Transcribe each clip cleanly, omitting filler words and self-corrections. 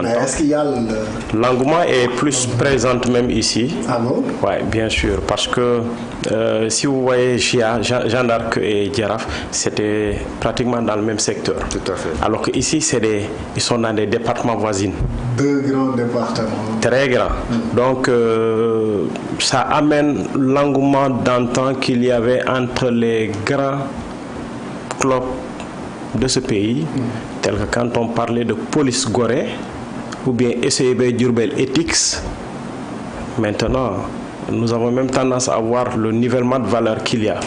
Mais est-ce qu'il y a l'engouement est plus présent même ici. Ah bon? Oui, bien sûr, parce que si vous voyez Jeanne d'Arc et Giraffe, c'était pratiquement dans le même secteur. Tout à fait. Alors qu'ici, ils sont dans des départements voisins. Deux grands départements. Très grands. Donc, ça amène l'engouement d'antan qu'il y avait entre les grands clubs de ce pays, tels que quand on parlait de Police Gorée, ou bien SEB Diourbel Ethics. Maintenant, nous avons même tendance à voir le nivellement de valeur qu'il y a.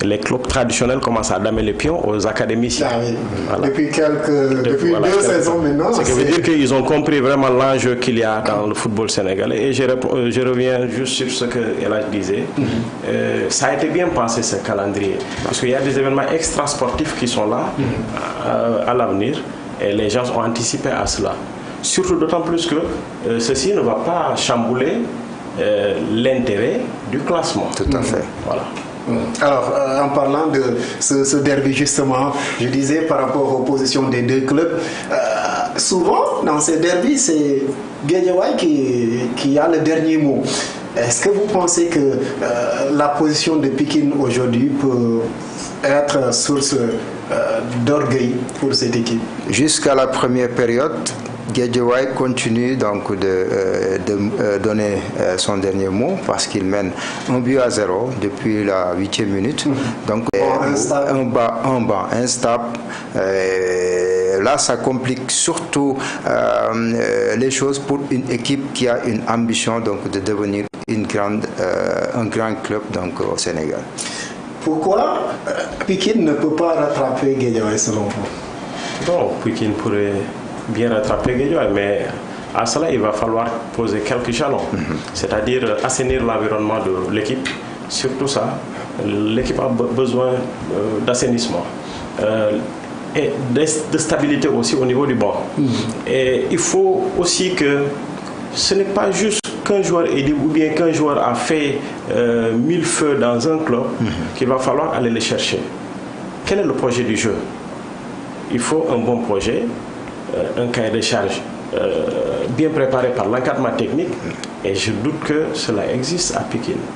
Les clubs traditionnels commencent à damer les pions aux académiciens. Ah oui. Voilà. Depuis deux saisons maintenant. Ce qui veut dire qu'ils ont compris vraiment l'enjeu qu'il y a dans le football sénégalais. Et je reviens juste sur ce que Elhadj disait. Ça a été bien pensé, ce calendrier. Parce qu'il y a des événements extra-sportifs qui sont là à l'avenir. Et les gens ont anticipé à cela. Surtout d'autant plus que ceci ne va pas chambouler l'intérêt du classement. Tout à fait. Voilà. Alors, en parlant de ce derby justement, je disais par rapport aux positions des deux clubs, souvent dans ces derbys, c'est Guédiawaye qui a le dernier mot. Est-ce que vous pensez que la position de Pikine aujourd'hui peut être source d'orgueil pour cette équipe? Jusqu'à la première période, Guédiawaye continue donc de donner son dernier mot parce qu'il mène 1-0 depuis la 8e minute. Donc un banc instable. Là, ça complique surtout les choses pour une équipe qui a une ambition donc de devenir un grand club donc au Sénégal. Pourquoi Pikine ne peut pas rattraper Guédiawaye selon vous? Bon, Pikine pourrait bien rattraper Guédiawaye, mais à cela, il va falloir poser quelques jalons. C'est-à-dire assainir l'environnement de l'équipe. Surtout ça, l'équipe a besoin d'assainissement. Et de stabilité aussi au niveau du banc. Et il faut aussi que ce n'est pas juste qu'un joueur est dit ou bien qu'un joueur a fait 1000 feux dans un club qu'il va falloir aller les chercher. Quel est le projet du jeu? Il faut un bon projet, un cahier de charge bien préparé par l'encadrement technique, et je doute que cela existe à Pikine.